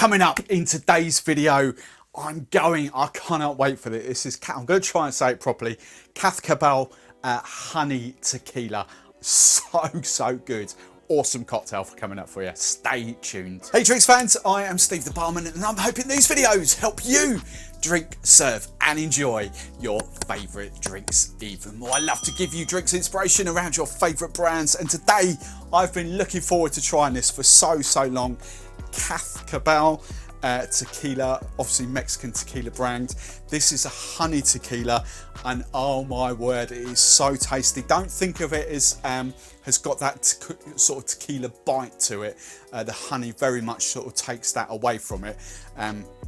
coming up in today's video, I cannot wait for this. I'm going to try and say it properly. Cazcabel Honey Tequila. So good. Awesome cocktail for coming up for you. Stay tuned. Hey drinks fans, I am Steve the Barman and I'm hoping these videos help you drink, serve and enjoy your favourite drinks even more. I love to give you drinks inspiration around your favourite brands, and today I've been looking forward to trying this for so long. Cazcabel tequila, obviously Mexican tequila brand. This is a honey tequila and oh my word, it is so tasty. Don't think of it as has got that sort of tequila bite to it. The honey very much sort of takes that away from it,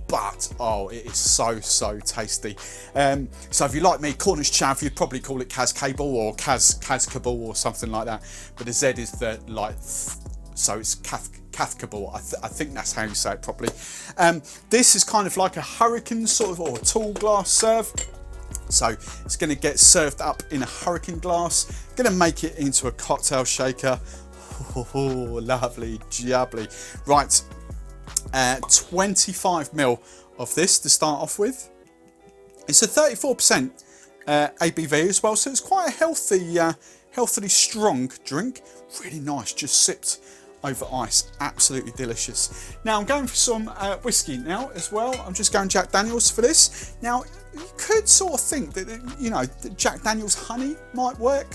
but oh, it is so tasty. So if you like me, Cornish chav, you'd probably call it Cazcabel or Cazcabel or something like that, but the Z is the like, so it's Cazcabel. I think that's how you say it properly. This is kind of like a hurricane sort of, or a tall glass serve. So it's going to get served up in a hurricane glass. Going to make it into a cocktail shaker. Oh, lovely jubbly. Right, 25ml of this to start off with. It's a 34% ABV as well, so it's quite a healthy, healthily strong drink. Really nice, just sipped over ice, absolutely delicious. Now I'm going for some whiskey now as well. I'm just going Jack Daniels for this. Now you could sort of think that, you know, that Jack Daniels honey might work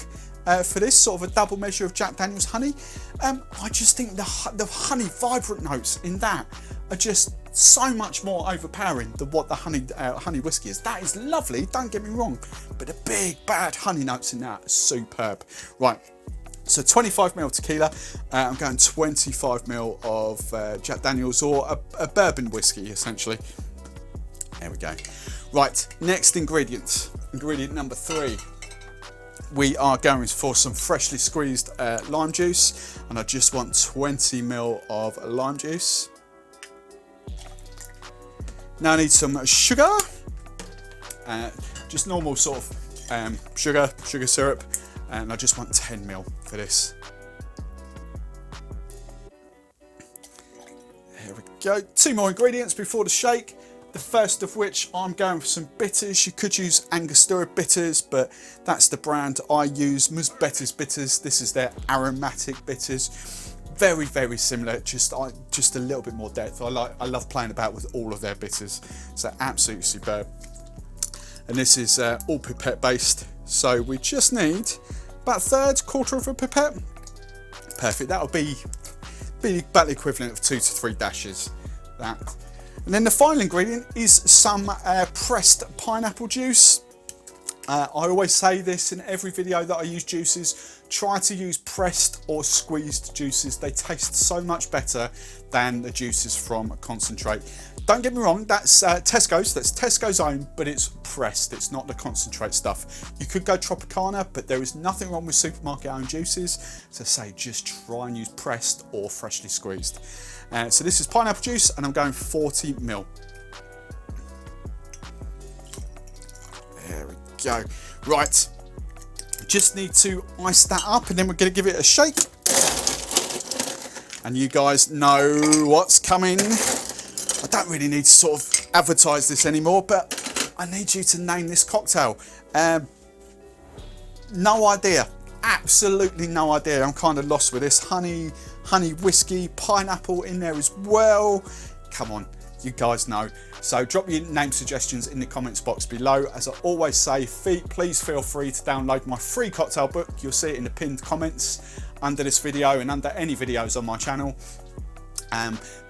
for this, sort of a double measure of Jack Daniels honey. I just think the honey vibrant notes in that are just so much more overpowering than what the honey whiskey is. That is lovely, don't get me wrong, but the big bad honey notes in that are superb. Right. So 25ml tequila, I'm going 25ml of Jack Daniels, or a bourbon whiskey essentially. There we go. Right, next ingredient number 3. We are going for some freshly squeezed lime juice, and I just want 20ml of lime juice. Now I need some sugar, just normal sort of sugar syrup. And I just want 10ml for this. There we go. 2 more ingredients before the shake. The first of which, I'm going for some bitters. You could use Angostura bitters, but that's the brand I use. Musbetter's bitters. This is their aromatic bitters. Very similar, just a little bit more depth. I love playing about with all of their bitters. So absolutely superb. And this is all pipette based. So we just need about a quarter of a pipette. Perfect. That'll be about the equivalent of 2 to 3 dashes. That. And then the final ingredient is some pressed pineapple juice. I always say this in every video that I use juices. Try to use pressed or squeezed juices. They taste so much better than the juices from concentrate. Don't get me wrong, that's Tesco's. That's Tesco's own, but it's pressed. It's not the concentrate stuff. You could go Tropicana, but there is nothing wrong with supermarket owned juices. So say just try and use pressed or freshly squeezed. So this is pineapple juice, and I'm going 40ml. There we go. Right, just need to ice that up, and then we're going to give it a shake. And you guys know what's coming. I don't really need to sort of advertise this anymore, but I need you to name this cocktail. No idea, absolutely no idea. I'm kind of lost with this. Honey whiskey, pineapple in there as well. Come on, you guys know. So drop your name suggestions in the comments box below. As I always say, please feel free to download my free cocktail book. You'll see it in the pinned comments under this video and under any videos on my channel.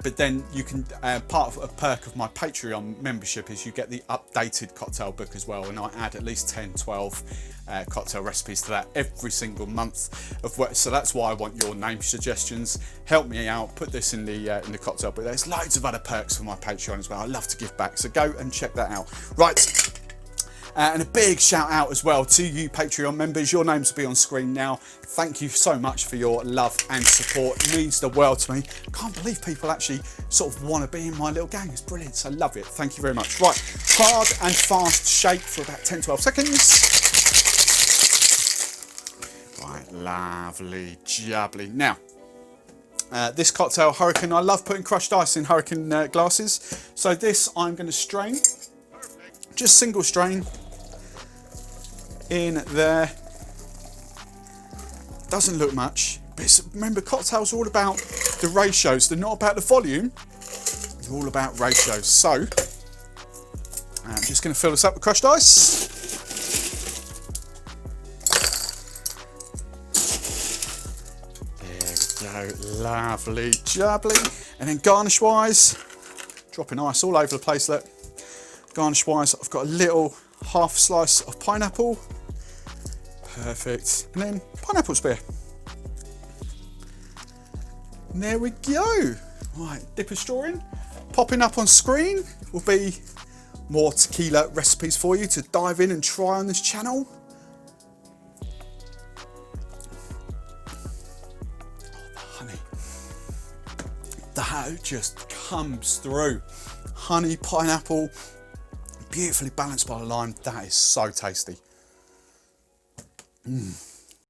But then you can, part of a perk of my Patreon membership is you get the updated cocktail book as well, and I add at least 10-12 cocktail recipes to that every single month of work. So that's why I want your name suggestions. Help me out, put this in the cocktail book. There's loads of other perks for my Patreon as well. I love to give back, so go and check that out. Right. And a big shout out as well to you Patreon members. Your names will be on screen now. Thank you so much for your love and support. It means the world to me. I can't believe people actually sort of want to be in my little gang. It's brilliant. So I love it. Thank you very much. Right, hard and fast shake for about 10-12 seconds. Right, lovely, jubbly. Now, This cocktail, Hurricane, I love putting crushed ice in Hurricane glasses. So this I'm going to strain, just single strain in there. Doesn't look much, but remember, cocktails are all about the ratios. They're not about the volume, they're all about ratios. So I'm just going to fill this up with crushed ice. There we go, lovely jubbly. And then garnish wise, dropping ice all over the place. Look, garnish wise, I've got a little half slice of pineapple. Perfect. And then pineapple spear. And there we go. Right, dip a straw in. Popping up on screen will be more tequila recipes for you to dive in and try on this channel. Oh, the honey. That just comes through. Honey, pineapple, beautifully balanced by the lime. That is so tasty.